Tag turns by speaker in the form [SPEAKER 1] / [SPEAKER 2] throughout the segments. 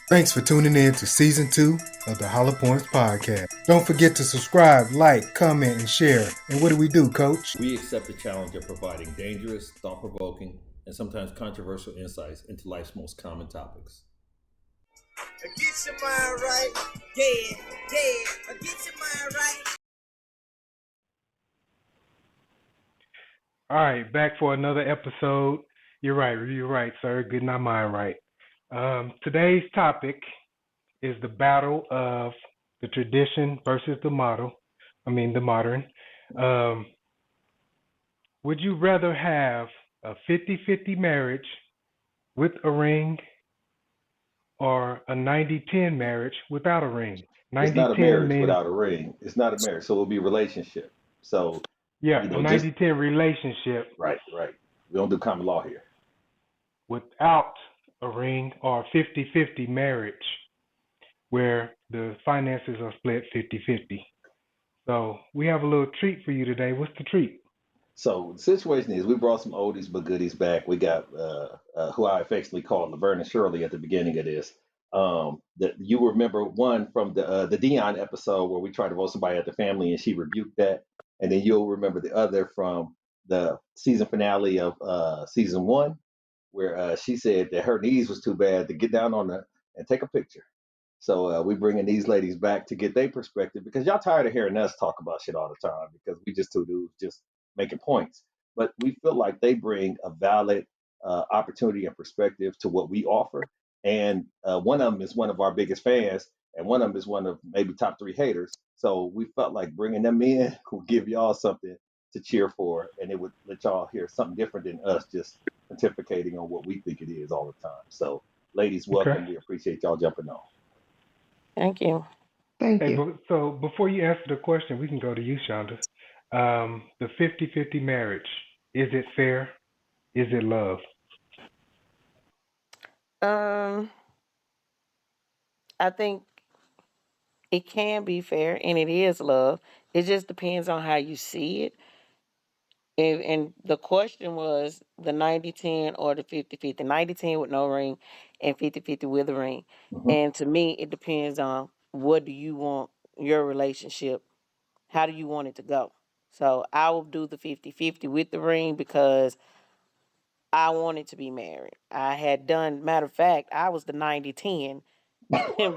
[SPEAKER 1] Thanks for tuning in to Season 2 of the Hollow Points Podcast. Don't forget to subscribe, like, comment, and share. And what do we do, Coach?
[SPEAKER 2] We accept the challenge of providing dangerous, thought provoking, and sometimes controversial insights into life's most common topics.
[SPEAKER 3] Get your mind right, yeah, yeah. Get your mind right.
[SPEAKER 1] All right, back for another episode. You're right, sir. Getting our mind right. Today's topic is the battle of the tradition versus the model. The modern. Um, would you rather have a 50-50 marriage with a ring or a 90-10 marriage without a ring?
[SPEAKER 4] It's not a
[SPEAKER 1] 90-10
[SPEAKER 4] marriage
[SPEAKER 1] means,
[SPEAKER 4] without a ring. It's not a marriage, so it'll be a relationship. So,
[SPEAKER 1] yeah, a
[SPEAKER 4] just
[SPEAKER 1] 90-10 relationship
[SPEAKER 4] right, right. We don't do common law here.
[SPEAKER 1] without a ring, or 50-50 marriage where the finances are split 50-50. So we have a little treat for you today. What's the treat?
[SPEAKER 4] So the situation is, we brought some oldies but goodies back. We got who I affectionately called Laverne and Shirley at the beginning of this. That you remember one from the Dion episode where we tried to vote somebody at the family and she rebuked that, and then you'll remember the other from the season finale of season one where she said that her knees was too bad to get down on the and take a picture. So we bringing these ladies back to get their perspective because y'all tired of hearing us talk about shit all the time because we just two dudes just making points. But we feel like they bring a valid opportunity and perspective to what we offer. And one of them is one of our biggest fans, and one of them is one of maybe top three haters. So we felt like bringing them in will give y'all something to cheer for, and it would let y'all hear something different than us just pontificating on what we think it is all the time. So, ladies,
[SPEAKER 1] Okay.
[SPEAKER 4] welcome. We appreciate y'all jumping on.
[SPEAKER 5] Thank you.
[SPEAKER 6] Thank
[SPEAKER 1] Hey,
[SPEAKER 6] you.
[SPEAKER 1] so before you answer the question, we can go to you, Shonda. The 50-50 marriage, is it fair? Is it love?
[SPEAKER 5] Um, I think it can be fair and it is love. It just depends on how you see it. And the question was the 90-10 or the 50-50. 90-10 with no ring and 50-50 with a ring.
[SPEAKER 4] Mhm.
[SPEAKER 5] And to me, it depends on what do you want your relationship, how do you want it to go? So I will do the 50-50 with the ring because I wanted to be married. I had done, matter of fact, I was the 90-10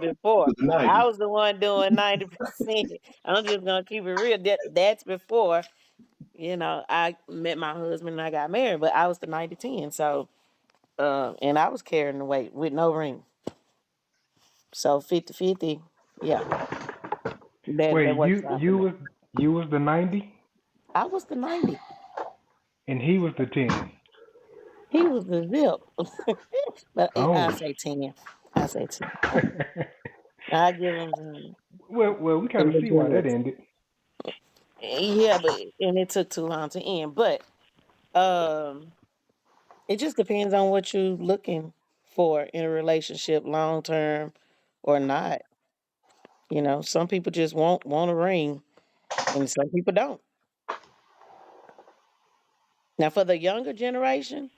[SPEAKER 5] before.
[SPEAKER 4] To the
[SPEAKER 5] I
[SPEAKER 4] 90s.
[SPEAKER 5] was the one doing 90%. I'm just gonna keep it real. That's before, I met my husband and I got married, but I was the 90-10. So and I was carrying the weight with no ring. So 50-50, yeah, that
[SPEAKER 1] Wait,
[SPEAKER 5] works out for me.
[SPEAKER 1] you was the 90
[SPEAKER 5] I was the 90.
[SPEAKER 1] and he was the 10.
[SPEAKER 5] He was the zip. But I
[SPEAKER 1] Oh.
[SPEAKER 5] say 10. I say 10. I give him
[SPEAKER 1] Well, we kind of
[SPEAKER 5] the
[SPEAKER 1] see why that
[SPEAKER 5] goods.
[SPEAKER 1] ended.
[SPEAKER 5] Yeah, but and it took too long to end. But um, it just depends on what you're looking for in a relationship, long term or not. Some people just want a ring, and some people don't. Now, for the younger generation,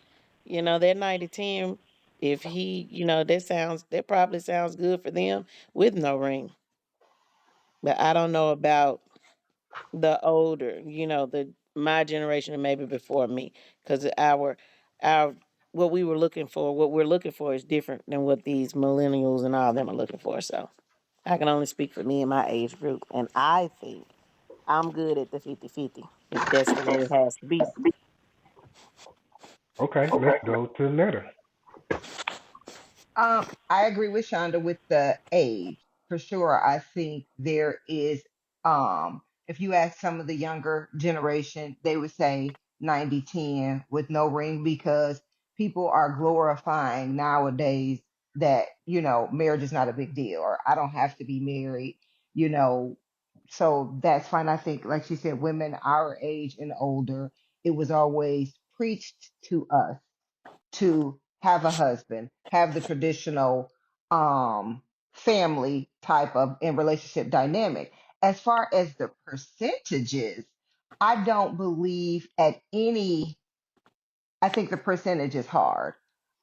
[SPEAKER 5] they're 90-10. If he, that probably sounds good for them with no ring. But I don't know about the older, the my generation and maybe before me, because our what we're looking for is different than what these millennials and all them are looking for. So I can only speak for me and my age group, and I think I'm good at the 50-50 if that's the way it has to be.
[SPEAKER 1] Okay, let's go to the letter.
[SPEAKER 6] I agree with Shonda with the age. For sure, I think there is if you ask some of the younger generation, they would say 90-10 with no ring because people are glorifying nowadays that, marriage is not a big deal or I don't have to be married, you know. So that's fine. I think, like she said, women our age and older, it was always preached to us to have a husband, have the traditional family type of in relationship dynamic. As far as the percentages, I don't believe at any, I think the percentage is hard.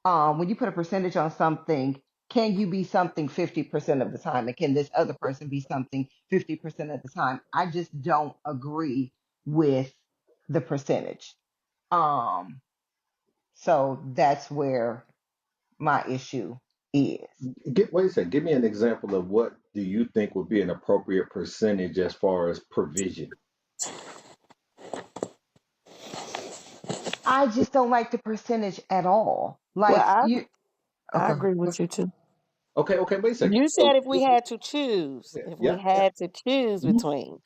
[SPEAKER 6] When you put a percentage on something, can you be something 50% of the time? And can this other person be something 50% of the time? I just don't agree with the percentage. Um, so that's where my issue is.
[SPEAKER 4] Wait a second. Give me an example of what do you think would be an appropriate percentage as far as provision?
[SPEAKER 6] I just don't like the percentage at all.
[SPEAKER 5] Well,
[SPEAKER 6] Like you,
[SPEAKER 5] I
[SPEAKER 6] okay.
[SPEAKER 5] agree with you too.
[SPEAKER 4] Okay, okay, wait a second.
[SPEAKER 5] You
[SPEAKER 4] So
[SPEAKER 5] said if we
[SPEAKER 4] this is
[SPEAKER 5] had to choose,
[SPEAKER 4] yeah,
[SPEAKER 5] if we
[SPEAKER 4] yeah, yeah.
[SPEAKER 5] had to choose
[SPEAKER 4] Hmm.
[SPEAKER 5] between,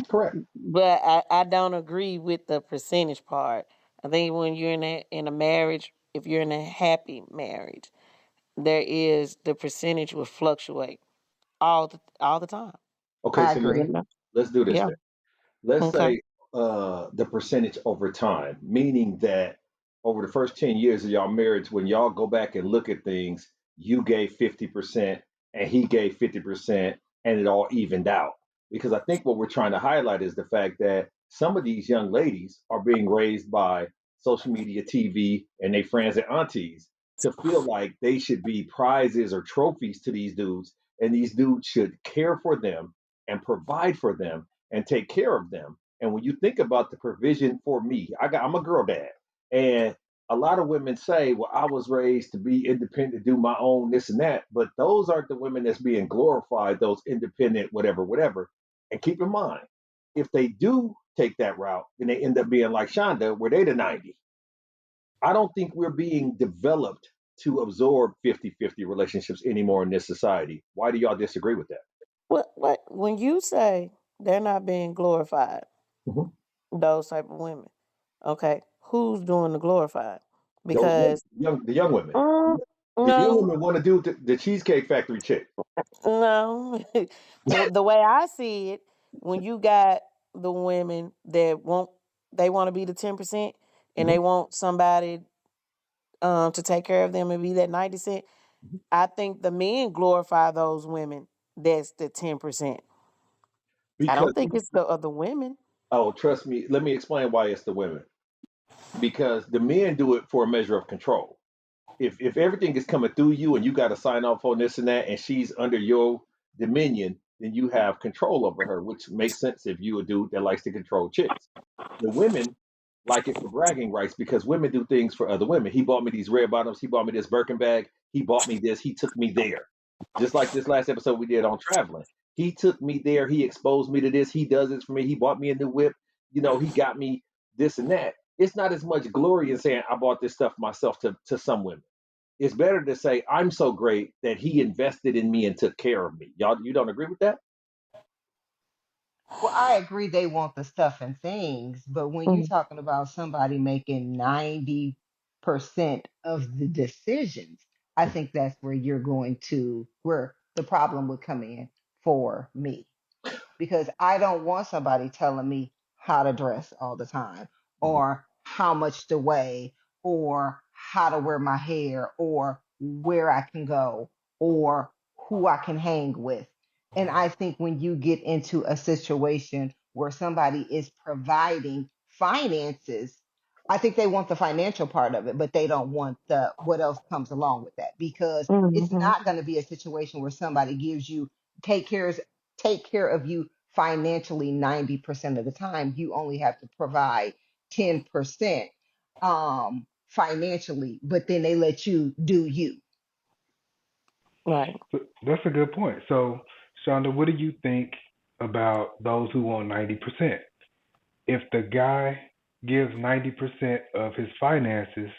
[SPEAKER 4] Correct.
[SPEAKER 5] but I don't agree with the percentage part. I think when you're in a marriage, if you're in a happy marriage, there is the percentage will fluctuate all the time.
[SPEAKER 4] Okay,
[SPEAKER 6] I
[SPEAKER 4] so
[SPEAKER 5] You
[SPEAKER 6] agree.
[SPEAKER 5] know?
[SPEAKER 4] let's do this
[SPEAKER 5] Yeah.
[SPEAKER 4] then. Let's
[SPEAKER 5] Okay.
[SPEAKER 4] say the percentage over time, meaning that over the first 10 years of y'all marriage, when y'all go back and look at things, you gave 50% and he gave 50% and it all evened out. Because I think what we're trying to highlight is the fact that some of these young ladies are being raised by social media, TV, and their friends and aunties to feel like they should be prizes or trophies to these dudes, and these dudes should care for them and provide for them and take care of them. And when you think about the provision for me, I'm a girl dad, and a lot of women say, "Well, I was raised to be independent, do my own this and that." But those aren't the women that's being glorified. Those independent, whatever, whatever. And keep in mind, if they do take that route, then they end up being like Shonda, where they the 90. I don't think we're being developed to absorb 50-50 relationships anymore in this society. Why do y'all disagree with that?
[SPEAKER 5] What when you say they're not being glorified,
[SPEAKER 4] Mhm.
[SPEAKER 5] those type of women, okay, who's doing the glorified?
[SPEAKER 4] Those women,
[SPEAKER 5] Because
[SPEAKER 4] the young women.
[SPEAKER 5] mm,
[SPEAKER 4] The young
[SPEAKER 5] no,
[SPEAKER 4] women want to do the Cheesecake Factory chick.
[SPEAKER 5] no. Well, the way I see it, when you got the women that they want to be the 10%, and
[SPEAKER 4] Mhm.
[SPEAKER 5] they want somebody to take care of them and be that 90%. I think the men glorify those women. That's the 10%. I
[SPEAKER 4] Because
[SPEAKER 5] don't think it's the other women.
[SPEAKER 4] oh, trust me, let me explain why it's the women. Because the men do it for a measure of control. If everything is coming through you and you got to sign off on this and that, and she's under your dominion, then you have control over her, which makes sense if you a dude that likes to control chicks. The women like it for bragging rights because women do things for other women. He bought me these red bottoms. He bought me this Birkin bag. He bought me this. He took me there. Just like this last episode we did on traveling. He took me there. He exposed me to this. He does this for me. He bought me a new whip. He got me this and that. It's not as much glory in saying I bought this stuff myself to some women. It's better to say I'm so great that he invested in me and took care of me. Y'all, you don't agree with that?
[SPEAKER 6] Well, I agree they want the stuff and things, but when you're
[SPEAKER 5] Mm.
[SPEAKER 6] talking about somebody making 90% of the decisions, I think that's where where the problem would come in for me. Because I don't want somebody telling me how to dress all the time
[SPEAKER 4] Mhm.
[SPEAKER 6] or how much to weigh or how to wear my hair or where I can go or who I can hang with. And I think when you get into a situation where somebody is providing finances, I think they want the financial part of it, but they don't want the what else comes along with that because it's
[SPEAKER 5] Mhm.
[SPEAKER 6] not going to be a situation where somebody gives you take care take care of you financially 90% of the time. You only have to provide 10% financially, but then they let you do you.
[SPEAKER 5] Right.
[SPEAKER 1] So that's a good point. So, Shonda, what do you think about those who want 90%? If the guy gives 90% of his finances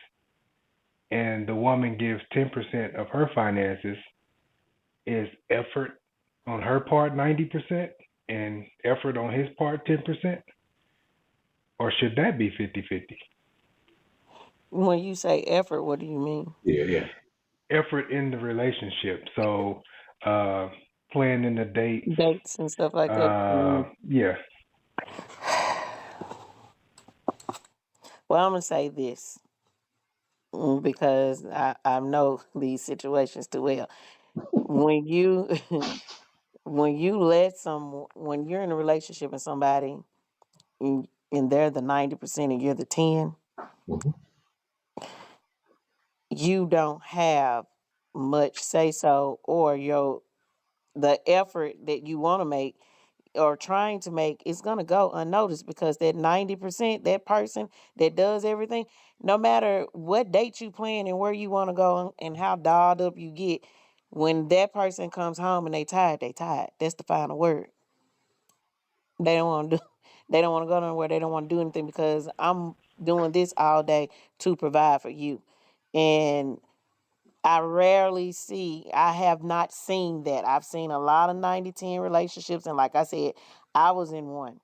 [SPEAKER 1] and the woman gives 10% of her finances, is effort on her part 90% and effort on his part 10%? Or should that be 50-50?
[SPEAKER 5] When you say effort, what do you mean?
[SPEAKER 4] Yeah, yeah.
[SPEAKER 1] Effort in the relationship. So, uh, planning the dates.
[SPEAKER 5] Dates and stuff like that.
[SPEAKER 1] Yeah.
[SPEAKER 5] Well, I'm gonna say this because I know these situations too well. When you when you're in a relationship with somebody and they're the 90% and you're the 10,
[SPEAKER 4] Mhm.
[SPEAKER 5] you don't have much say so, or your the effort that you want to make or trying to make is going to go unnoticed, because that 90%, that person that does everything, no matter what date you plan and where you want to go and how dolled up you get, when that person comes home and they tired. That's the final word. They don't want to do, they don't want to go nowhere. They don't want to do anything because I'm doing this all day to provide for you. And I have not seen that. I've seen a lot of 90-10 relationships. And like I said, I was in one.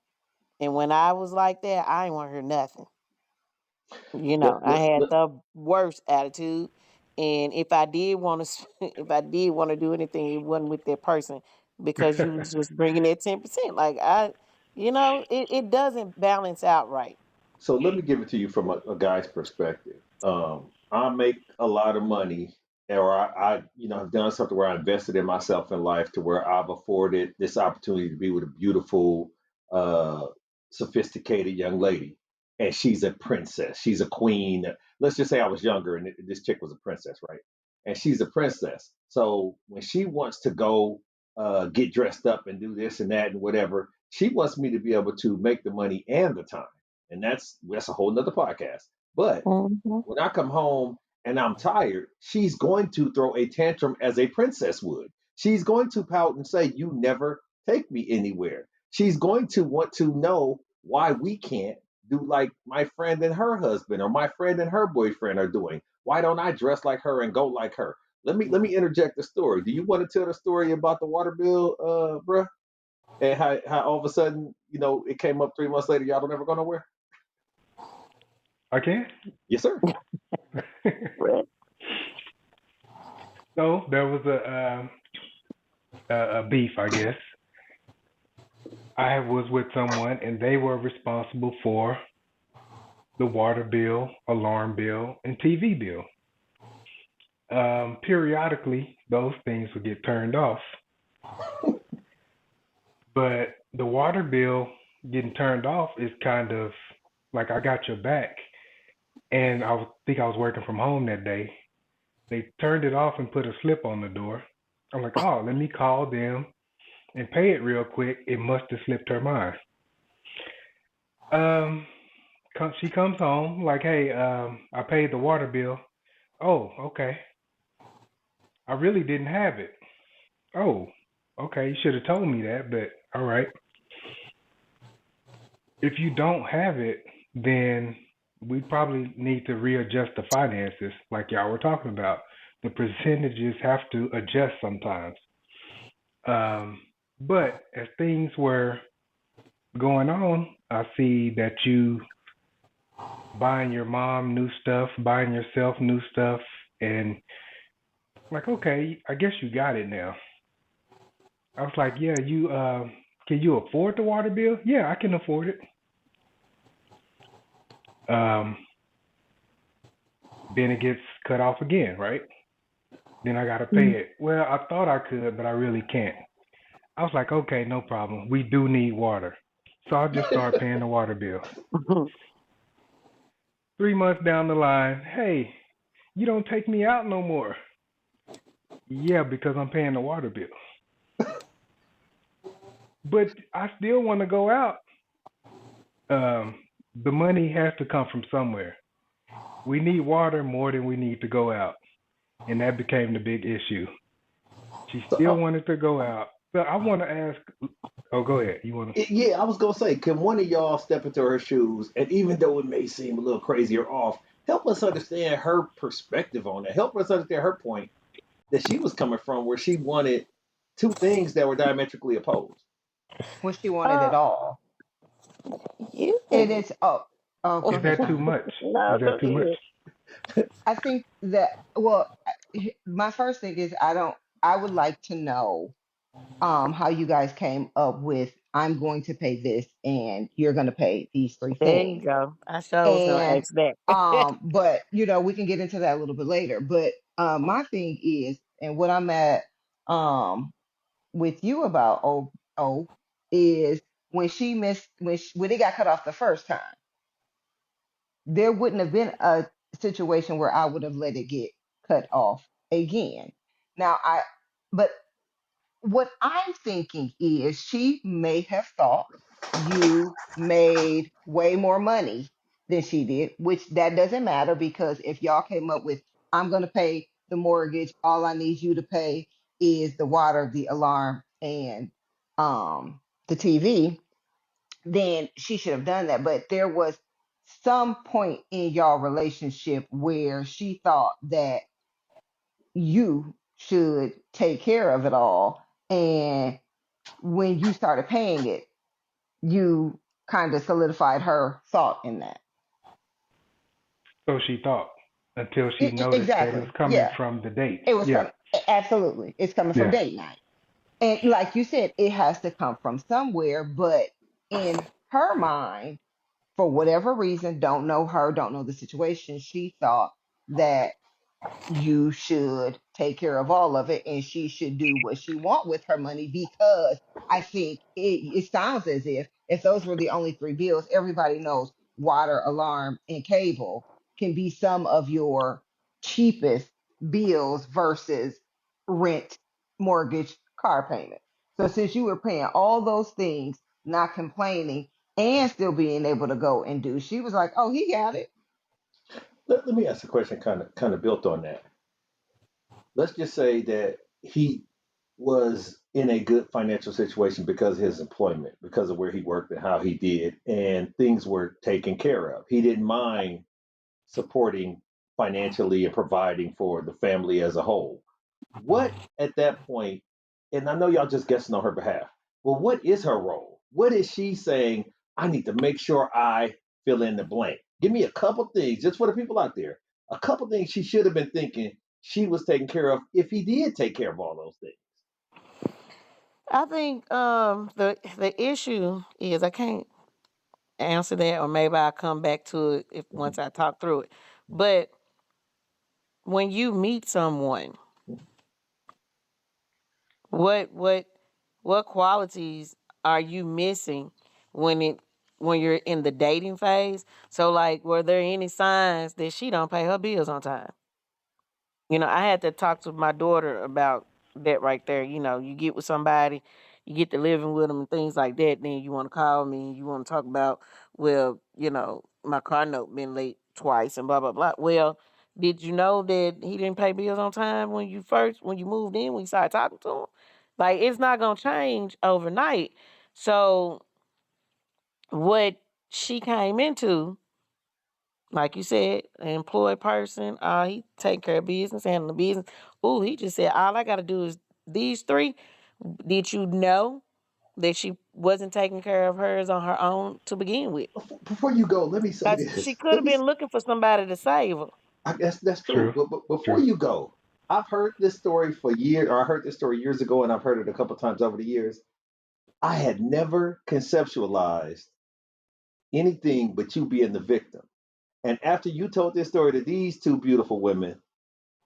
[SPEAKER 5] And when I was like that, I ain't want to hear nothing. I had
[SPEAKER 4] Let,
[SPEAKER 5] the worst attitude. And if I did want to, if I did want to do anything, it wasn't with that person, because you was just bringing that 10%. It doesn't balance out right.
[SPEAKER 4] So let me give it to you from a guy's perspective. I make a lot of money, or have done something where I invested in myself in life to where I've afforded this opportunity to be with a beautiful, uh, sophisticated young lady, and she's a princess. She's a queen. Let's just say I was younger, and this chick was a princess, right? And she's a princess. So when she wants to go get dressed up and do this and that and whatever, she wants me to be able to make the money and the time, and that's a whole nother podcast. But
[SPEAKER 5] Hmm.
[SPEAKER 4] when I come home and I'm tired, she's going to throw a tantrum as a princess would. She's going to pout and say, "You never take me anywhere." She's going to want to know why we can't do like my friend and her husband or my friend and her boyfriend are doing. Why don't I dress like her and go like her? Let me interject the story. Do you want to tell the story about the water bill, bruh? And how all of a sudden, it came up 3 months later, y'all don't ever go nowhere?
[SPEAKER 1] I can.
[SPEAKER 4] Yes, sir.
[SPEAKER 1] So there was a beef, I guess. I was with someone, and they were responsible for the water bill, alarm bill, and TV bill. Periodically, those things would get turned off, but the water bill getting turned off is kind of like I got your back. And think I was working from home that day. They turned it off and put a slip on the door. I'm like, oh, let me call them and pay it real quick. It must have slipped her mind. Um, she comes home like, hey, I paid the water bill. Oh, okay. I really didn't have it. Oh, okay. You should have told me that, but all right. If you don't have it, then we probably need to readjust the finances, like y'all were talking about. The percentages have to adjust sometimes. Um, but as things were going on, I see that you buying your mom new stuff, buying yourself new stuff, and like, okay, I guess you got it now. I was like, yeah, you can you afford the water bill? Yeah, I can afford it. Um, then it gets cut off again, right? Then I gotta pay it. Well, I thought I could, but I really can't. I was like, okay, no problem. We do need water. So I'll just start paying the water bill. 3 months down the line, hey, you don't take me out no more. Yeah, because I'm paying the water bill. But I still want to go out. Um, the money has to come from somewhere. We need water more than we need to go out. And that became the big issue. She
[SPEAKER 4] So,
[SPEAKER 1] still wanted to go out. So I want to ask, oh, go ahead. You want to?
[SPEAKER 4] yeah, I was gonna say, can one of y'all step into her shoes, and even though it may seem a little crazy or off, help us understand her perspective on it. Help us understand her point that she was coming from, where she wanted two things that were diametrically opposed.
[SPEAKER 6] When she wanted
[SPEAKER 5] uh,
[SPEAKER 6] it all.
[SPEAKER 5] you
[SPEAKER 6] And
[SPEAKER 5] can.
[SPEAKER 6] it's oh, go
[SPEAKER 1] Is
[SPEAKER 6] ahead,
[SPEAKER 1] that too
[SPEAKER 6] Tanya.
[SPEAKER 1] much?
[SPEAKER 5] No,
[SPEAKER 1] Is
[SPEAKER 5] go
[SPEAKER 1] that too much?
[SPEAKER 5] ahead.
[SPEAKER 6] I think that my first thing is I would like to know how you guys came up with I'm going to pay this and you're going to pay these three
[SPEAKER 5] There you
[SPEAKER 6] things.
[SPEAKER 5] go. I sure was gonna
[SPEAKER 6] And
[SPEAKER 5] ask that.
[SPEAKER 6] but we can get into that a little bit later. But my thing is, and what I'm at um with you about is when she missed when it got cut off the first time, there wouldn't have been a situation where I would have let it get cut off again. Now but what I'm thinking is she may have thought you made way more money than she did, which that doesn't matter because if y'all came up with, I'm going to pay the mortgage, all I need you to pay is the water, the alarm, and the TV, then she should have done that. But there was some point in y'all relationship where she thought that you should take care of it all. And when you started paying it, you kind of solidified her thought in that.
[SPEAKER 1] So she thought until she noticed that it was
[SPEAKER 6] Exactly.
[SPEAKER 1] coming
[SPEAKER 6] Yeah.
[SPEAKER 1] from the dates.
[SPEAKER 6] It was
[SPEAKER 1] Yeah.
[SPEAKER 6] from, absolutely. It's coming from
[SPEAKER 1] Yeah.
[SPEAKER 6] date night. And like you said, it has to come from somewhere. But in her mind, for whatever reason, don't know her, don't know the situation, she thought that you should take care of all of it and she should do what she want with her money because I think it sounds as if those were the only three bills, everybody knows water, alarm, and cable can be some of your cheapest bills versus rent, mortgage, car payment. So since you were paying all those things, not complaining, and still being able to go and do, she was like, oh, he got it.
[SPEAKER 4] Let me ask a question kind of built on that. Let's just say that he was in a good financial situation because of his employment, because of where he worked and how he did, and things were taken care of. He didn't mind supporting financially and providing for the family as a whole. What at that point, and I know y'all just guessing on her behalf, well, what is her role? What is she saying? I need to make sure I fill in the blank. Give me a couple things, just for the people out there, a couple things she should have been thinking she was taking care of if he did take care of all those things.
[SPEAKER 5] I think the issue is I can't answer that, or maybe I'll come back to it if once I talk through it. But when you meet someone, what what what qualities are you missing when it when you're in the dating phase? So like, were there any signs that she don't pay her bills on time? I had to talk to my daughter about that right there. You get with somebody, you get to living with them and things like that. Then you want to call me, you want to talk about, well, my car note been late twice and blah blah blah. Well, did you know that he didn't pay bills on time when you moved in, when you started talking to him? Like, it's not gonna change overnight. So what she came into, like you said, an employed person, he taking care of business, handling the business. Ooh, he just said, all I got to do is these three. Did you know that she wasn't taking care of hers on her own to begin with?
[SPEAKER 4] Before you go, let me say
[SPEAKER 5] Because she
[SPEAKER 4] this.
[SPEAKER 5] could have been looking for somebody to save her.
[SPEAKER 4] I guess that's true.
[SPEAKER 1] True.
[SPEAKER 4] But before
[SPEAKER 1] True.
[SPEAKER 4] you go, I've heard this story for years, or I heard this story years ago, and I've heard it a couple times over the years. I had never conceptualized anything but you being the victim. And after you told this story to these two beautiful women,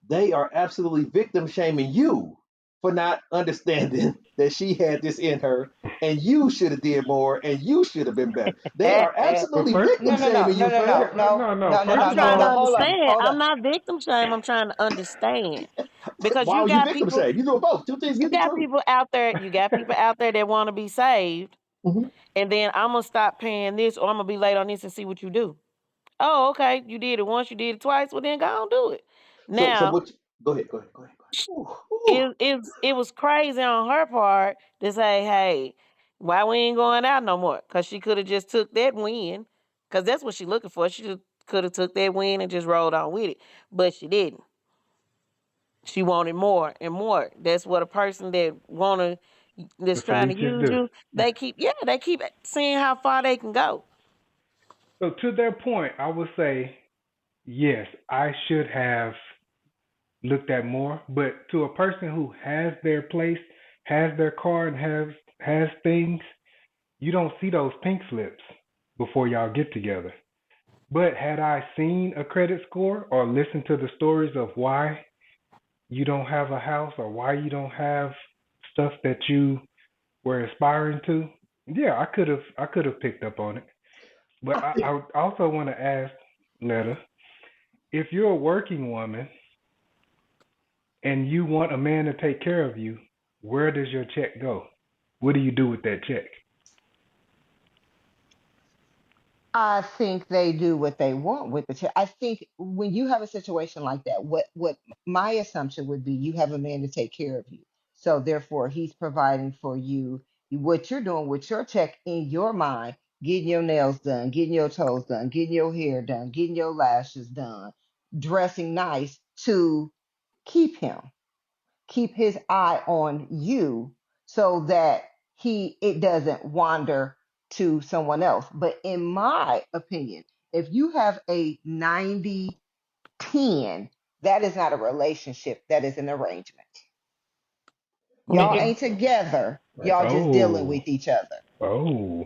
[SPEAKER 4] they are absolutely victim shaming you for not understanding that she had this in her and you should have did more and you should have been better. They are
[SPEAKER 1] But
[SPEAKER 4] absolutely
[SPEAKER 1] first,
[SPEAKER 4] victim
[SPEAKER 6] No, no, no,
[SPEAKER 4] shaming
[SPEAKER 6] no,
[SPEAKER 4] you
[SPEAKER 6] no,
[SPEAKER 4] for
[SPEAKER 6] no,
[SPEAKER 4] that.
[SPEAKER 1] yeah,
[SPEAKER 6] no,
[SPEAKER 1] no, no.
[SPEAKER 6] no, no,
[SPEAKER 5] I'm
[SPEAKER 6] no,
[SPEAKER 1] First of
[SPEAKER 6] no,
[SPEAKER 5] trying to
[SPEAKER 6] no.
[SPEAKER 1] all,
[SPEAKER 6] Hold up,
[SPEAKER 5] understand.
[SPEAKER 6] hold
[SPEAKER 5] I'm
[SPEAKER 6] up.
[SPEAKER 5] not victim shame. I'm trying to understand because
[SPEAKER 4] Wow, you victim shame. You do both. Two things
[SPEAKER 5] you
[SPEAKER 4] can be
[SPEAKER 5] got
[SPEAKER 4] true.
[SPEAKER 5] people out there. You got people out there that want to be saved,
[SPEAKER 4] Mhm.
[SPEAKER 5] and then I'm gonna stop paying this, or I'm gonna be late on this and see what you do. Oh, okay. You did it once, you did it twice. Well, then go on do it.
[SPEAKER 4] So
[SPEAKER 5] Now,
[SPEAKER 4] what? Go ahead. Ooh, ooh.
[SPEAKER 5] it was crazy on her part to say, "Hey, why we ain't going out no more?" Because she could have just took that win, because that's what she looking for. She could have took that win and just rolled on with it, but she didn't. She wanted more and more. That's what a person that's
[SPEAKER 1] the
[SPEAKER 5] trying to
[SPEAKER 1] Felicias
[SPEAKER 5] use
[SPEAKER 1] do.
[SPEAKER 5] you. They keep seeing how far they can go.
[SPEAKER 1] So to their point, I would say yes, I should have looked at more. But to a person who has their place, has their car, and has things, you don't see those pink slips before y'all get together. But had I seen a credit score or listened to the stories of why you don't have a house or why you don't have stuff that you were aspiring to, yeah, I could have picked up on it. But
[SPEAKER 4] I
[SPEAKER 1] I
[SPEAKER 4] think
[SPEAKER 1] would also want to ask Letta, if you're a working woman and you want a man to take care of you, where does your check go? What do you do with that check?
[SPEAKER 6] I think they do what they want with the check. I think when you have a situation like that, what my assumption would be, you have a man to take care of you. So therefore, he's providing for you what you're doing with your check in your mind, getting your nails done, getting your toes done, getting your hair done, getting your lashes done, dressing nice to keep him, keep his eye on you so that it doesn't wander to someone else. But in my opinion, if you have a 90-10, that is not a relationship, that is an arrangement. Y'all
[SPEAKER 5] Mm-mm.
[SPEAKER 6] ain't together,
[SPEAKER 4] Right.
[SPEAKER 6] y'all just dealing
[SPEAKER 1] Oh,
[SPEAKER 6] with each other.
[SPEAKER 1] oh,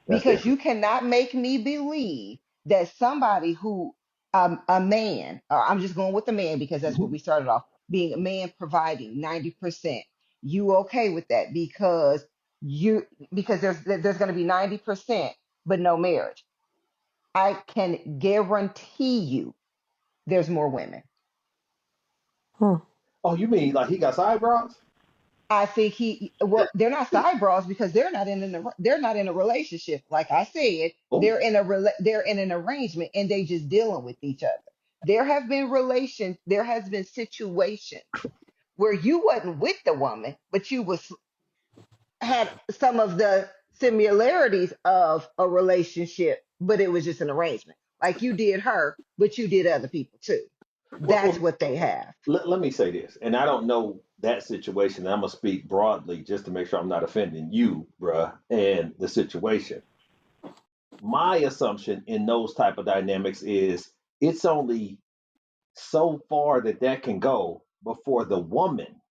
[SPEAKER 4] That's
[SPEAKER 6] Because
[SPEAKER 4] different.
[SPEAKER 6] you cannot make me believe that somebody who a man, or I'm just going with the man because that's what
[SPEAKER 4] Hmm.
[SPEAKER 6] we started off, being a man providing 90%, you okay with that because there's going to be 90% but no marriage. I can guarantee you there's more women.
[SPEAKER 5] Hmm.
[SPEAKER 4] Oh, you mean like he got eyebrows?
[SPEAKER 6] I think they're not side bras because they're not in a relationship. Like I said,
[SPEAKER 4] Oh,
[SPEAKER 6] they're in an arrangement and they just dealing with each other. There has been situations where you wasn't with the woman, but you was had some of the similarities of a relationship, but it was just an arrangement. Like you did her, but you did other people too. That's
[SPEAKER 4] well,
[SPEAKER 6] what they have.
[SPEAKER 4] let me say this, and I don't know that situation. I'm gonna speak broadly just to make sure I'm not offending you, bruh, and the situation. My assumption in those type of dynamics is it's only so far that can go before the woman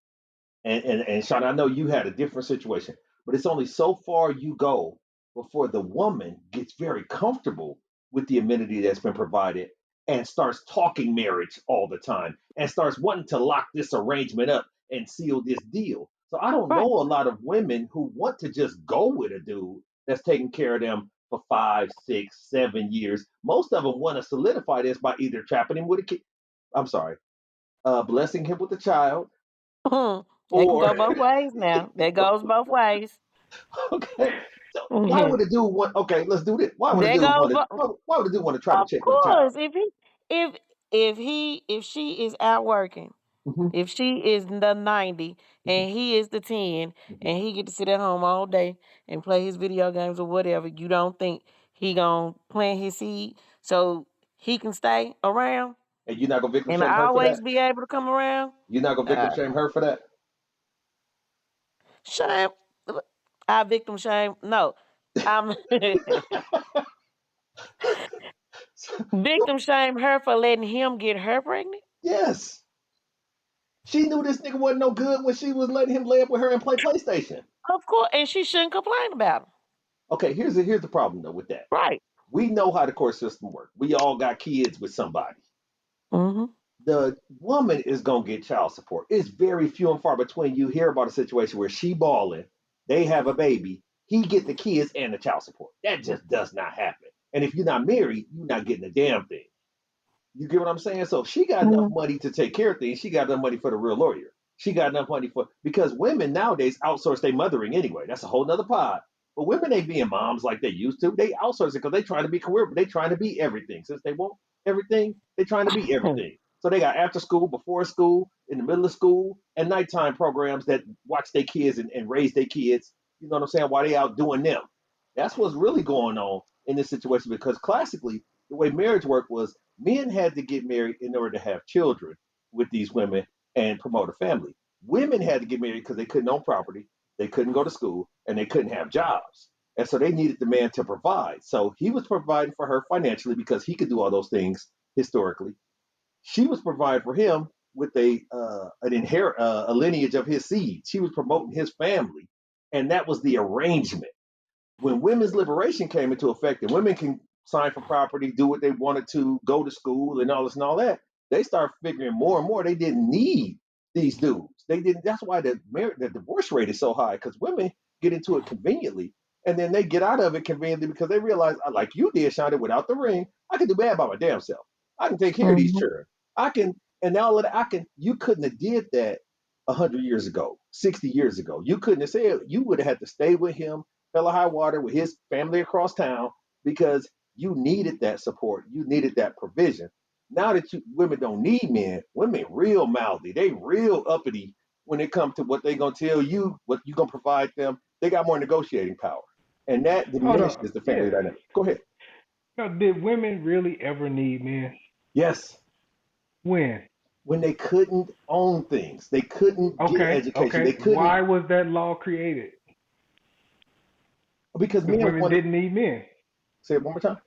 [SPEAKER 4] and Sean, I know you had a different situation, but it's only so far you go before the woman gets very comfortable with the amenity that's been provided and starts talking marriage all the time and starts wanting to lock this arrangement up and seal this deal. So I don't know
[SPEAKER 5] Right.
[SPEAKER 4] a lot of women who want to just go with a dude that's taking care of them for 5, 6, 7 years. Most of them want to solidify this by either trapping him with a kid. I'm sorry, blessing him with a child,
[SPEAKER 5] It can
[SPEAKER 4] or
[SPEAKER 5] go both ways now. That goes both ways.
[SPEAKER 4] okay. So why
[SPEAKER 5] Mhm.
[SPEAKER 4] would a dude want? Okay, let's do this. Why would a
[SPEAKER 5] That
[SPEAKER 4] dude
[SPEAKER 5] goes
[SPEAKER 4] want to? Why would a dude want to try to
[SPEAKER 5] of
[SPEAKER 4] check with a child?
[SPEAKER 5] course. If if she is out working,
[SPEAKER 4] Hmm.
[SPEAKER 5] if she is the 90 and he is the 10
[SPEAKER 4] Hmm.
[SPEAKER 5] and he get to sit at home all day and play his video games or whatever, you don't think he gonna plant his seed so he can stay around
[SPEAKER 4] And you're not gonna victim
[SPEAKER 5] and
[SPEAKER 4] shame her for
[SPEAKER 5] always
[SPEAKER 4] that.
[SPEAKER 5] be able to come around?
[SPEAKER 4] You're not gonna victim
[SPEAKER 5] Uh,
[SPEAKER 4] shame her for that.
[SPEAKER 5] shame. I victim shame. No, I'm victim shame her for letting him get her pregnant.
[SPEAKER 4] Yes, she knew this nigga wasn't no good when she was letting him lay up with her and play PlayStation.
[SPEAKER 5] Of course, and she shouldn't complain about him.
[SPEAKER 4] Okay, here's the problem though with that.
[SPEAKER 5] Right.
[SPEAKER 4] We know how the court system works. We all got kids with somebody.
[SPEAKER 5] Mm-hmm.
[SPEAKER 4] The woman is gonna get child support. It's very few and far between. You hear about a situation where she balling, they have a baby, he get the kids and the child support. That just does not happen. And if you're not married, you're not getting a damn thing. You get what I'm saying? So if she got enough
[SPEAKER 5] Mm-hmm.
[SPEAKER 4] money to take care of things, she got enough money for the real lawyer. She got enough money for because women nowadays outsource their mothering anyway. That's a whole nother pod. But women ain't being moms like they used to. They outsource it because they trying to be career, but they trying to be everything. Since they want everything, they trying to be everything. So they got after school, before school, in the middle of school, and nighttime programs that watch their kids and raise their kids. You know what I'm saying? While they out doing them. That's what's really going on in this situation because classically, the way marriage worked was men had to get married in order to have children with these women and promote a family. Women had to get married because they couldn't own property, they couldn't go to school, and they couldn't have jobs. And so they needed the man to provide. So he was providing for her financially because he could do all those things historically. She was providing for him with a lineage of his seed. She was promoting his family, and that was the arrangement. When women's liberation came into effect and women can sign for property, do what they wanted to, go to school and all that, they start figuring more and more they didn't need these dudes. They didn't. That's why the divorce rate is so high because women get into it conveniently and then they get out of it conveniently because they realize, like you did, Shonda, without the ring, I can do bad by my damn self. I can take care of these
[SPEAKER 5] Mm-hmm.
[SPEAKER 4] children. I can. And now that I can, you couldn't have did that 100 years ago, 60 years ago. You couldn't have said, you would have had to stay with him, hell or high water, with his family across town, because you needed that support, you needed that provision. Now that women don't need men, women real mouthy, they real uppity when it comes to what they gonna tell you, what you gonna provide them. They got more negotiating power, and that
[SPEAKER 1] Hold on.
[SPEAKER 4] diminishes the family
[SPEAKER 1] Yeah.
[SPEAKER 4] dynamic. Go ahead.
[SPEAKER 1] Now, did women really ever need men?
[SPEAKER 4] Yes,
[SPEAKER 1] When?
[SPEAKER 4] when they couldn't own things, they couldn't get
[SPEAKER 1] Okay.
[SPEAKER 4] education,
[SPEAKER 1] Okay.
[SPEAKER 4] they couldn't,
[SPEAKER 1] Why was that law created?
[SPEAKER 4] because
[SPEAKER 1] Because
[SPEAKER 4] men
[SPEAKER 1] women
[SPEAKER 4] want to.
[SPEAKER 1] didn't need men.
[SPEAKER 4] Say it one more time.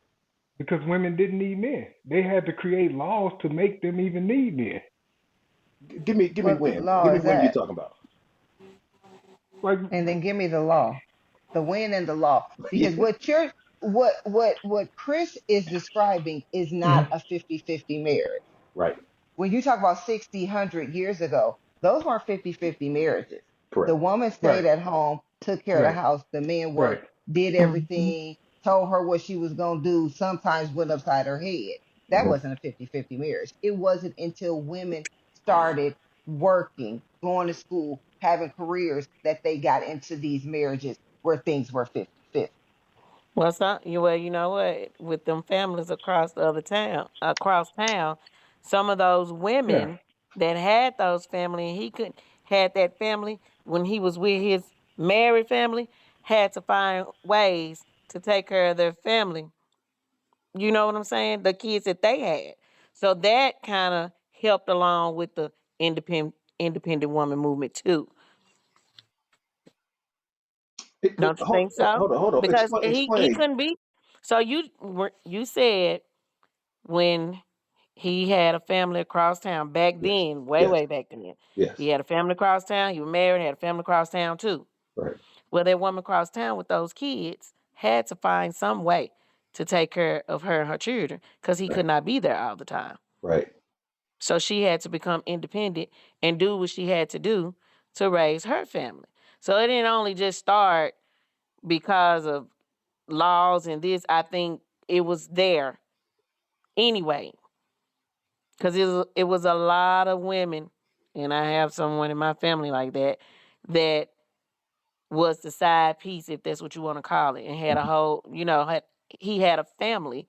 [SPEAKER 1] Because women didn't need men. They had to create laws to make them even need men.
[SPEAKER 4] Give me
[SPEAKER 6] What
[SPEAKER 4] when.
[SPEAKER 6] law
[SPEAKER 4] Give me
[SPEAKER 6] is
[SPEAKER 4] when you're
[SPEAKER 6] that?
[SPEAKER 4] talking about.
[SPEAKER 1] Like,
[SPEAKER 6] And then give me the law, the when and the law, because
[SPEAKER 4] Yeah,
[SPEAKER 6] what Chris is describing is not
[SPEAKER 1] mhm.
[SPEAKER 6] a 50-50 marriage.
[SPEAKER 4] right.
[SPEAKER 6] When you talk about 60, 100 years ago, those weren't 50-50 marriages. The
[SPEAKER 4] Correct.
[SPEAKER 6] woman
[SPEAKER 1] Right.
[SPEAKER 6] stayed at home, took care of the
[SPEAKER 1] Right.
[SPEAKER 6] house, the man
[SPEAKER 1] Right.
[SPEAKER 6] worked, did
[SPEAKER 5] Hmm.
[SPEAKER 6] everything, told her what she was going to do, sometimes went upside her head. That
[SPEAKER 4] Hmm.
[SPEAKER 6] wasn't a 50-50 marriage. It wasn't until women started working, going to school, having careers that they got into these marriages where things were 50-50.
[SPEAKER 5] Well, you know what? With them families across town, some of those
[SPEAKER 1] Yeah.
[SPEAKER 5] women that had those family, and he could had that family when he was with his married family, had to find ways to take care of their family. You know what I'm saying? The kids that they had. So that kind of helped along with the independent woman movement too. Don't you
[SPEAKER 4] Hold,
[SPEAKER 5] think so?
[SPEAKER 4] hold on.
[SPEAKER 5] Because
[SPEAKER 4] Explain.
[SPEAKER 5] he
[SPEAKER 4] Explain.
[SPEAKER 5] couldn't be. So you said when he had a family across town back
[SPEAKER 4] Yes.
[SPEAKER 5] then, way
[SPEAKER 4] Yes.
[SPEAKER 5] way back then.
[SPEAKER 4] Yes.
[SPEAKER 5] He had a family across town. He was married, had a family across town too.
[SPEAKER 4] Right.
[SPEAKER 5] Well, that woman across town with those kids had to find some way to take care of her and her children because he
[SPEAKER 4] Right.
[SPEAKER 5] could not be there all the time.
[SPEAKER 4] Right.
[SPEAKER 5] So she had to become independent and do what she had to do to raise her family. So it didn't only just start because of laws and this. I think it was there anyway because it was a lot of women, and I have someone in my family like that that was the side piece, if that's what you want to call it, and had a whole, he had a family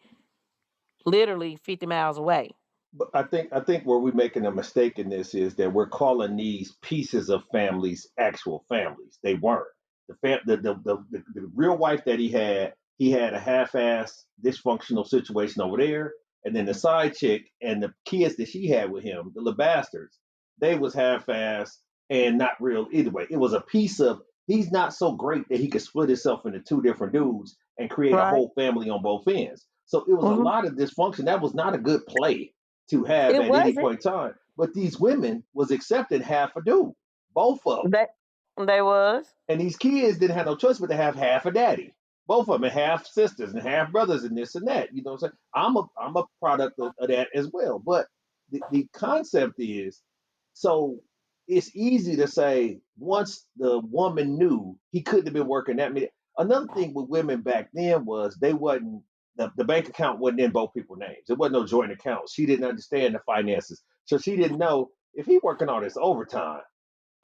[SPEAKER 5] literally 50 miles away.
[SPEAKER 4] But I think where we're making a mistake in this is that we're calling these pieces of families actual families. They weren't. The real wife that he had a half-ass dysfunctional situation over there, and then the side chick and the kids that she had with him, the little bastards, they was half-ass and not real either way. It was a piece of, he's not so great that he could split himself into two different dudes and create a
[SPEAKER 5] Right.
[SPEAKER 4] whole family on both ends. So it was a
[SPEAKER 5] Hmm.
[SPEAKER 4] lot of dysfunction. That was not a good play to have
[SPEAKER 5] It
[SPEAKER 4] at any
[SPEAKER 5] wasn't.
[SPEAKER 4] point in time. But these women was accepting half a dude, both of them.
[SPEAKER 5] That they was.
[SPEAKER 4] And these kids didn't have no choice but to have half a daddy. Both of them, and half sisters and half brothers and this and that. You know what I'm saying? I'm a product of that as well. But the concept is, so it's easy to say once the woman knew he couldn't have been working that many. Another thing with women back then was they wasn't, the bank account wasn't in both people's names. It wasn't no joint account. She didn't understand the finances. So she didn't know if he working all this overtime,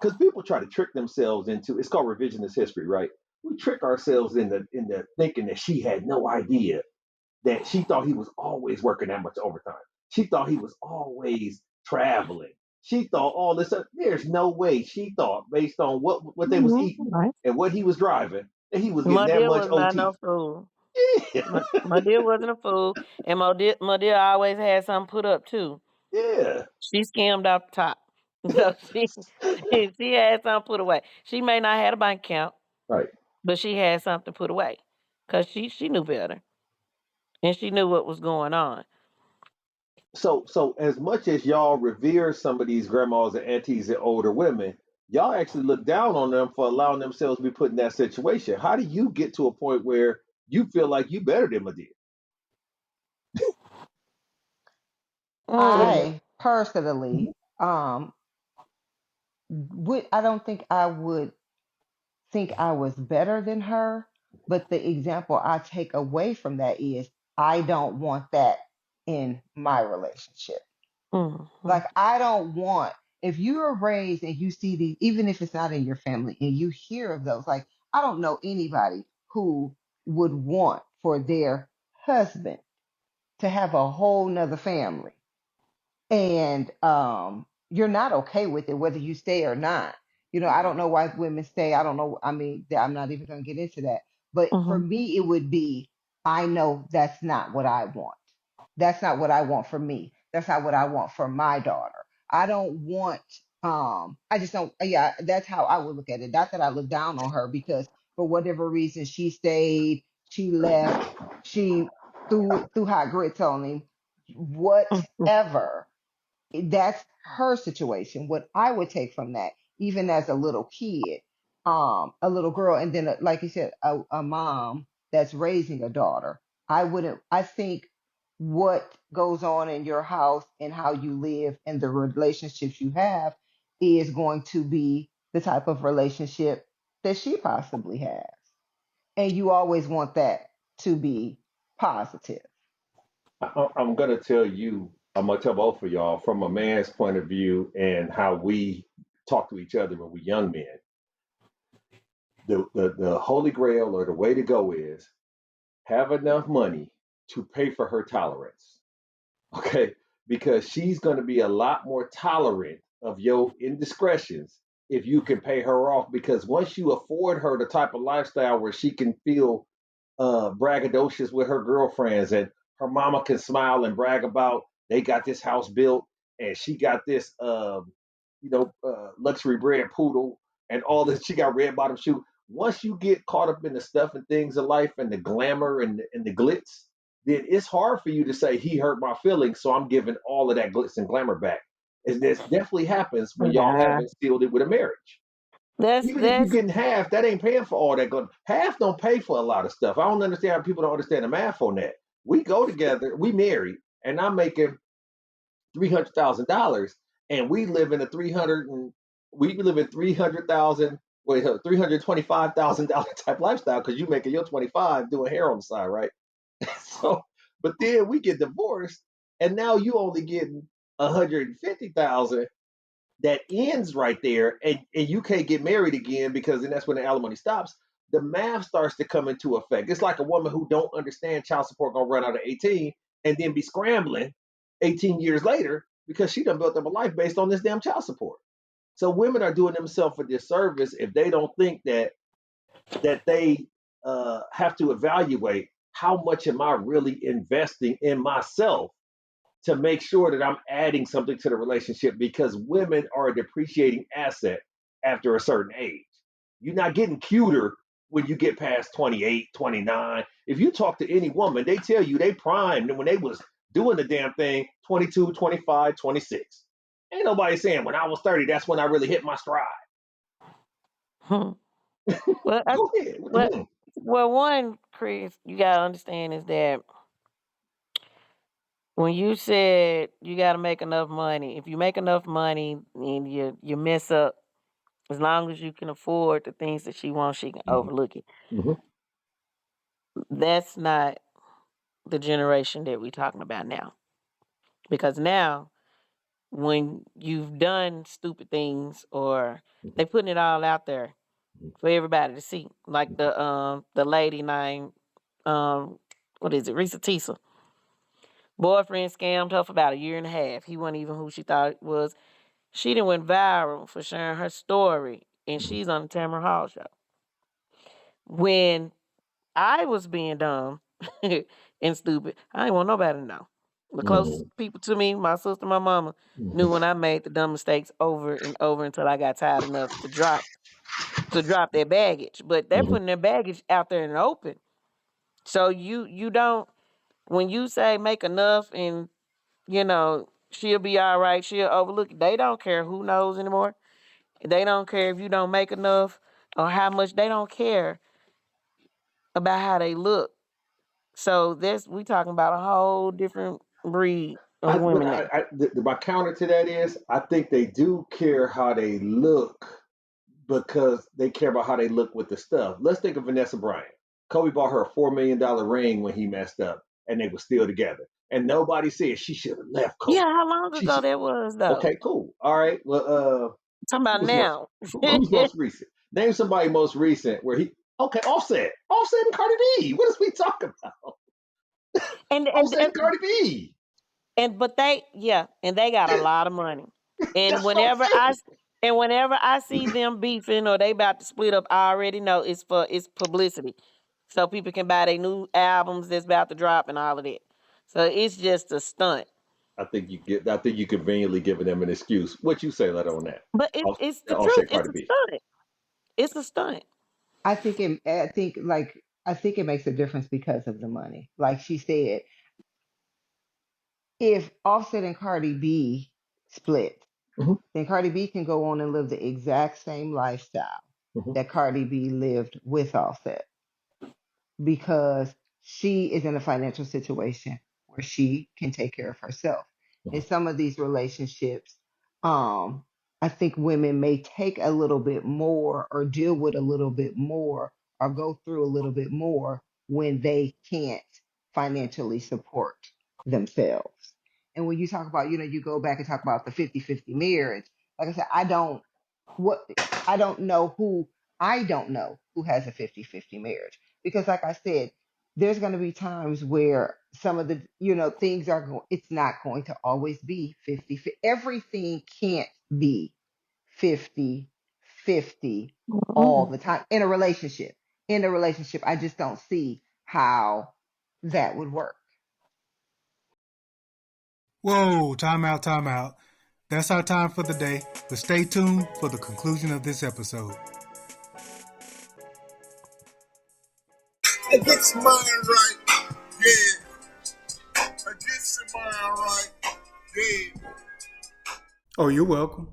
[SPEAKER 4] because people try to trick themselves into, it's called revisionist history, right? We trick ourselves into thinking that she had no idea, that she thought he was always working that much overtime. She thought he was always traveling. She thought all this stuff. There's no way she thought, based on what they was
[SPEAKER 5] Hmm.
[SPEAKER 4] eating
[SPEAKER 5] Right.
[SPEAKER 4] and what he was driving, that he was getting
[SPEAKER 5] My
[SPEAKER 4] that
[SPEAKER 5] dear
[SPEAKER 4] much
[SPEAKER 5] was not no
[SPEAKER 4] OT.
[SPEAKER 5] fool.
[SPEAKER 4] Yeah,
[SPEAKER 5] My dear wasn't a fool, and my dear always had something put up too.
[SPEAKER 4] yeah,
[SPEAKER 5] She skimmed off the top, so she had something put away. She may not have a bank account,
[SPEAKER 4] right.
[SPEAKER 5] but she had something put away because she knew better and she knew what was going on.
[SPEAKER 4] So as much as y'all revere some of these grandmas and aunties and older women, y'all actually look down on them for allowing themselves to be put in that situation. How do you get to a point where you feel like you better than Medea?
[SPEAKER 5] Mm.
[SPEAKER 6] I personally I don't think I would think I was better than her, but the example I take away from that is I don't want that in my relationship.
[SPEAKER 5] Mhm.
[SPEAKER 6] Like, I don't want, if you are raised and you see these, even if it's not in your family, and you hear of those, like, I don't know anybody who would want for their husband to have a whole nother family, and you're not okay with it, whether you stay or not. I don't know why women stay. I don't know. I mean, I'm not even going to get into that. But for
[SPEAKER 5] Mhm.
[SPEAKER 6] me, it would be, I know that's not what I want. That's not what I want for me. That's not what I want for my daughter. I don't want, I just don't, yeah, that's how I would look at it. Not that I look down on her, because for whatever reason she stayed, she left, she threw hot grits on him,
[SPEAKER 5] Mhm.
[SPEAKER 6] whatever. That's her situation. What I would take from that, even as a little kid, a little girl, and then, like you said, a mom that's raising a daughter, I wouldn't. I think what goes on in your house and how you live and the relationships you have is going to be the type of relationship that she possibly has, and you always want that to be positive.
[SPEAKER 4] I'm gonna tell you, I'm gonna tell both of y'all from a man's point of view and how we talk to each other when we're young men. The holy grail or the way to go is have enough money to pay for her tolerance. Okay, because she's gonna be a lot more tolerant of your indiscretions if you can pay her off. Because once you afford her the type of lifestyle where she can feel braggadocious with her girlfriends, and her mama can smile and brag about they got this house built and she got this luxury bred poodle and all this, she got red bottom shoe. Once you get caught up in the stuff and things of life and the glamour and the glitz, then it's hard for you to say he hurt my feelings, so I'm giving all of that glitz and glamour back. And this definitely happens when y'all
[SPEAKER 5] Nah,
[SPEAKER 4] haven't sealed it with a marriage.
[SPEAKER 5] that's
[SPEAKER 4] Even if you're
[SPEAKER 5] that's
[SPEAKER 4] getting half, that ain't paying for all that. Good half don't pay for a lot of stuff. I don't understand how people don't understand the math on that. We go together, we married, and I'm making $300,000, and we live in a 300 and we live in 300,000, wait, $325,000 type lifestyle because you making your 25 doing hair on the side, right? So, but then we get divorced, and now you only getting 150,000. That ends right there, and you can't get married again because then that's when the alimony stops. The math starts to come into effect. It's like a woman who don't understand child support gonna run out at 18 and then be scrambling 18 years later because she done built up a life based on this damn child support. So women are doing themselves a disservice if they don't think that they have to evaluate how much am I really investing in myself to make sure that I'm adding something to the relationship, because women are a depreciating asset after a certain age. You're not getting cuter when you get past 28, 29. If you talk to any woman, they tell you they primed when they was doing the damn thing 22, 25, 26. Ain't nobody saying when I was 30, that's when I really hit my stride.
[SPEAKER 5] hmm. well, I,
[SPEAKER 4] Go ahead with the
[SPEAKER 5] well,
[SPEAKER 4] hmm.
[SPEAKER 5] well, one, Chris, you gotta understand is that when you said you gotta make enough money, if you make enough money and you mess up, as long as you can afford the things that she wants, she can
[SPEAKER 4] Hmm.
[SPEAKER 5] overlook it.
[SPEAKER 4] Hmm.
[SPEAKER 5] That's not the generation that we're talking about now. Because now, when you've done stupid things or they putting it all out there for everybody to see, like the lady named um what is it, Risa Tisa. Boyfriend scammed her for about a year and a half. He wasn't even who she thought it was. She done went viral for sharing her story, and she's on the Tamara Hall show. When I was being dumb and stupid, I didn't want nobody to know. The closest
[SPEAKER 4] Hmm.
[SPEAKER 5] people to me, my sister, my mama, knew
[SPEAKER 4] Hmm.
[SPEAKER 5] when I made the dumb mistakes over and over until I got tired enough to drop their baggage. But they're
[SPEAKER 4] Hmm.
[SPEAKER 5] putting their baggage out there in the open. So you don't, when you say make enough and she'll be all right, she'll overlook it. They don't care who knows anymore. They don't care if you don't make enough or how much. They don't care about how they look. So this we talking about a whole different breed of
[SPEAKER 4] But
[SPEAKER 5] women now.
[SPEAKER 4] my counter to that is I think they do care how they look because they care about how they look with the stuff. Let's think of Vanessa Bryant. Kobe bought her a $4 million ring when he messed up, and they were still together. and nobody said she should have left,
[SPEAKER 5] Yeah,
[SPEAKER 4] coach.
[SPEAKER 5] how long
[SPEAKER 4] She
[SPEAKER 5] ago
[SPEAKER 4] should.
[SPEAKER 5] that was though?
[SPEAKER 4] Okay, cool. All right. Well,
[SPEAKER 5] Talking about
[SPEAKER 4] who's most
[SPEAKER 5] now.
[SPEAKER 4] who's most recent? Name somebody most recent where he. Okay, Offset and Cardi B. What is we talking about?
[SPEAKER 5] and and
[SPEAKER 4] Offset and
[SPEAKER 5] and
[SPEAKER 4] Cardi B.
[SPEAKER 5] but they got a lot of money. And
[SPEAKER 4] That's what I'm
[SPEAKER 5] whenever
[SPEAKER 4] saying.
[SPEAKER 5] I see them beefing or they about to split up, I already know it's publicity. So people can buy their new albums that's about to drop and all of that. So it's just a stunt.
[SPEAKER 4] I think you conveniently giving them an excuse. What you say that on that?
[SPEAKER 5] But it's the truth.
[SPEAKER 4] Offset
[SPEAKER 5] It's
[SPEAKER 4] Cardi
[SPEAKER 5] a
[SPEAKER 4] B.
[SPEAKER 5] stunt. It's a stunt.
[SPEAKER 6] I think it makes a difference because of the money. Like she said, if Offset and Cardi B split,
[SPEAKER 4] Hmm.
[SPEAKER 6] then Cardi B can go on and live the exact same lifestyle
[SPEAKER 4] Hmm.
[SPEAKER 6] that Cardi B lived with Offset, because she is in a financial situation where she can take care of herself. In some of these relationships, um, I think women may take a little bit more or deal with a little bit more or go through a little bit more when they can't financially support themselves. And when you talk about, you go back and talk about the 50-50 marriage, like I said, what I don't know who has a 50-50 marriage, because like I said, there's going to be times where some of the things are going it's not going to always be 50. Everything can't be 50-50 all
[SPEAKER 5] Mhm.
[SPEAKER 6] the time in a relationship. I just don't see how that would work.
[SPEAKER 1] Whoa, time out, time out. That's our time for the day, but stay tuned for the conclusion of this episode.
[SPEAKER 3] I get your mind right, yeah. I get your mind right, yeah.
[SPEAKER 1] Oh, you're welcome.